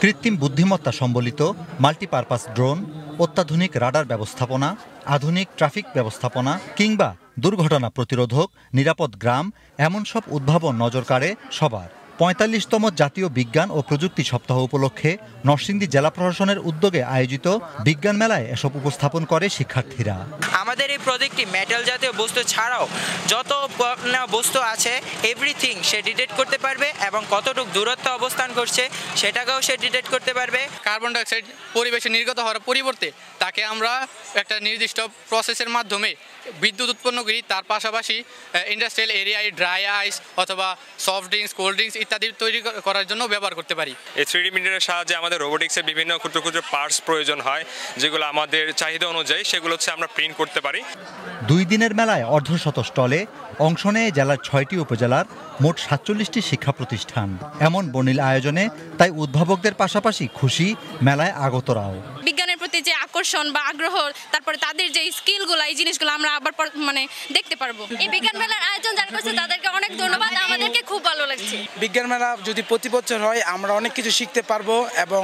কৃত্রিম বুদ্ধিমত্তা সম্বলিত মাল্টিপারপাস ড্রোন, অত্যাধুনিক রাডার ব্যবস্থাপনা, আধুনিক ট্রাফিক ব্যবস্থাপনা কিংবা দুর্ঘটনা প্রতিরোধক নিরাপদ গ্রাম, এমন সব উদ্ভাবন নজর কাড়ে সবার। ৪৫তম জাতীয় বিজ্ঞান ও প্রযুক্তি সপ্তাহ উপলক্ষে নরসিংদী জেলা প্রশাসনের উদ্যোগে আয়োজিত বিজ্ঞান মেলায় এসব উপস্থাপন করে শিক্ষার্থীরা। আমাদের এই প্রজেক্টটি মেটাল জাতীয় বস্তু ছাড়াও যত বস্তু আছে এভরিথিং সে ডিটেক্ট করতে পারবে এবং কতটুকু দূরত্ব অবস্থান করছে সেটাকেও সে ডিটেক্ট করতে পারবে। কার্বন ডাইঅক্সাইড পরিবেশে নির্গত হওয়ার পরিবর্তে তাকে আমরা একটা নির্দিষ্ট প্রসেসের মাধ্যমে বিদ্যুৎ উৎপন্ন করি। তার পাশাপাশি ইন্ডাস্ট্রিয়াল এরিয়ায় ড্রাই আইস অথবা সফট ড্রিঙ্কস, কোল্ড ড্রিঙ্কস ইত্যাদি তৈরি করার জন্য ব্যবহার করতে পারি। এই 3D প্রিন্টারের সাহায্যে আমাদের রোবোটিক্সের বিভিন্ন ক্ষুদ্র ক্ষুদ্র পার্টস প্রয়োজন হয়, যেগুলো আমাদের চাহিদা অনুযায়ী সেগুলো হচ্ছে আমরা প্রিন্ট করতে পারি। 2 দিনের মেলায় অর্ধশত স্টলে অংশ নেয় জেলার 6টি উপজেলার মোট 47টি শিক্ষা প্রতিষ্ঠান। এমন বর্ণিল আয়োজনে তাই উদ্ভাবকদের পাশাপাশি খুশি মেলায় আগতরাও। বিজ্ঞানের প্রতি যে আকর্ষণ বা আগ্রহ, তারপরে তাদের যে স্কিলগুলো, এই জিনিসগুলো আমরা আবার দেখতে পারবো। এই বিজ্ঞান মেলার আয়োজন যারা করছে তাদেরকে অনেক ধন্যবাদ, আমাদেরকে খুব ভালো লাগছে। বিজ্ঞান মেলা যদি প্রতি বছর হয় আমরা অনেক কিছু শিখতে পারবো এবং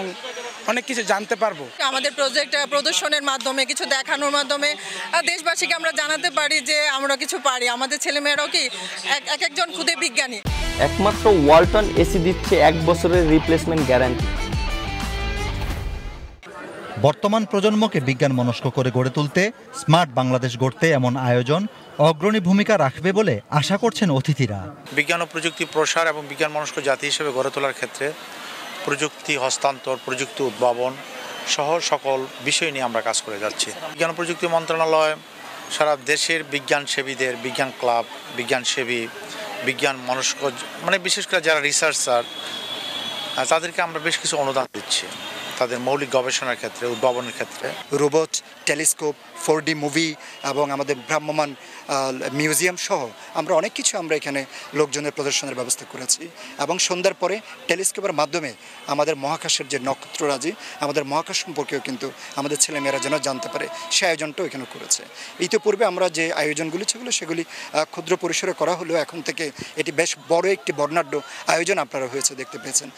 অনেক কিছু জানতে পারবো। আমাদের প্রজেক্ট প্রদর্শনের মাধ্যমে, কিছু দেখানোর মাধ্যমে দেশবাসীকে আমরা জানাতে পারি যে আমরা কিছু পারি। আমাদের ছেলেমেয়েরাও কি এক একজন খুদে বিজ্ঞানী। একমাত্র ওয়ালটন এসি দিচ্ছে 1 বছরের রিপ্লেসমেন্ট গ্যারান্টি। বর্তমান প্রজন্মকে বিজ্ঞান মনস্ক করে গড়ে তুলতে, স্মার্ট বাংলাদেশ গড়তে এমন আয়োজন অগ্রণী ভূমিকা রাখবে বলে আশা করছেন অতিথিরা। বিজ্ঞান ও প্রযুক্তি প্রসার এবং বিজ্ঞান মনস্ক জাতি হিসেবে গড়ে তোলার ক্ষেত্রে প্রযুক্তি হস্তান্তর, প্রযুক্তি উদ্ভাবন সহ সকল বিষয় নিয়ে আমরা কাজ করে যাচ্ছি। বিজ্ঞান ও প্রযুক্তি মন্ত্রণালয় সারা দেশের বিজ্ঞানসেবীদের, বিজ্ঞান ক্লাব, বিজ্ঞানসেবী, বিজ্ঞান মনস্ক বিশেষ করে যারা রিসার্চার তাদেরকে আমরা বেশ কিছু অনুদান দিচ্ছি তাদের মৌলিক গবেষণার ক্ষেত্রে, উদ্ভাবনের ক্ষেত্রে। রোবট, টেলিস্কোপ, 4D মুভি এবং আমাদের ভ্রাম্যমাণ মিউজিয়াম সহ আমরা অনেক কিছু আমরা এখানে লোকজনের প্রদর্শনের ব্যবস্থা করেছি এবং সন্ধ্যার পরে টেলিস্কোপের মাধ্যমে আমাদের মহাকাশের যে নক্ষত্ররাজি, আমাদের মহাকাশ সম্পর্কেও কিন্তু আমাদের ছেলেমেয়েরা যেন জানতে পারে সে আয়োজনটাও এখানে করেছে। ইতিপূর্বে আমরা যে আয়োজনগুলি ছিল সেগুলি ক্ষুদ্র পরিসরে করা হলেও এখন থেকে এটি বেশ বড় একটি বর্ণাঢ্য আয়োজন আপনারা হয়েছে দেখতে পেয়েছেন।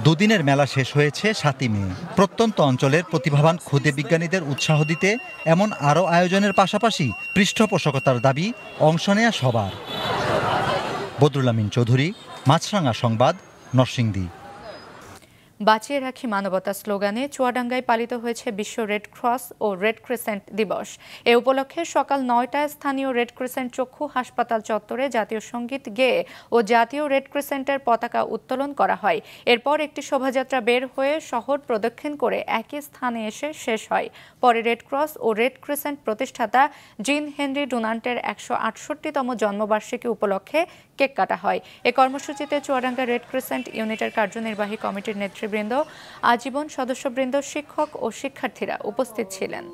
2 দিনের মেলা শেষ হয়েছে 7ই মে। প্রত্যন্ত অঞ্চলের প্রতিভাবান ক্ষুদে বিজ্ঞানীদের উৎসাহ দিতে এমন আরও আয়োজনের পাশাপাশি পৃষ্ঠপোষকতার দাবি অংশ নেয়া সবার। বদরুল আমিন চৌধুরী, মাছরাঙা সংবাদ, নরসিংদী। বাঁচিয়ে রাখি মানবতা স্লোগানে চুয়াডাঙ্গায় পালিত হয়েছে বিশ্ব রেড ক্রস ও রেড ক্রিসেন্ট দিবস। এ উপলক্ষে সকাল 9টায় স্থানীয় রেড ক্রিসেন্ট চক্ষু হাসপাতাল চত্বরে জাতীয় সঙ্গীত গেয়ে ও জাতীয় রেড ক্রিসেন্টের পতাকা উত্তোলন করা হয়। এরপর একটি শোভাযাত্রা বের হয়ে শহর প্রদক্ষিণ করে একই স্থানে এসে শেষ হয়। পরে রেড ক্রস ও রেড ক্রিসেন্ট প্রতিষ্ঠাতা জিন হেনরি ডুনান্টের 168তম জন্মবার্ষিকী উপলক্ষে কেক কাটা হয়। এ কর্মসূচিতে চুয়াডাঙ্গা রেড ক্রিসেন্ট ইউনিটের কার্যনির্বাহী কমিটির নেতৃবৃন্দ, আজীবন সদস্যবৃন্দ, শিক্ষক ও শিক্ষার্থীরা উপস্থিত ছিলেন।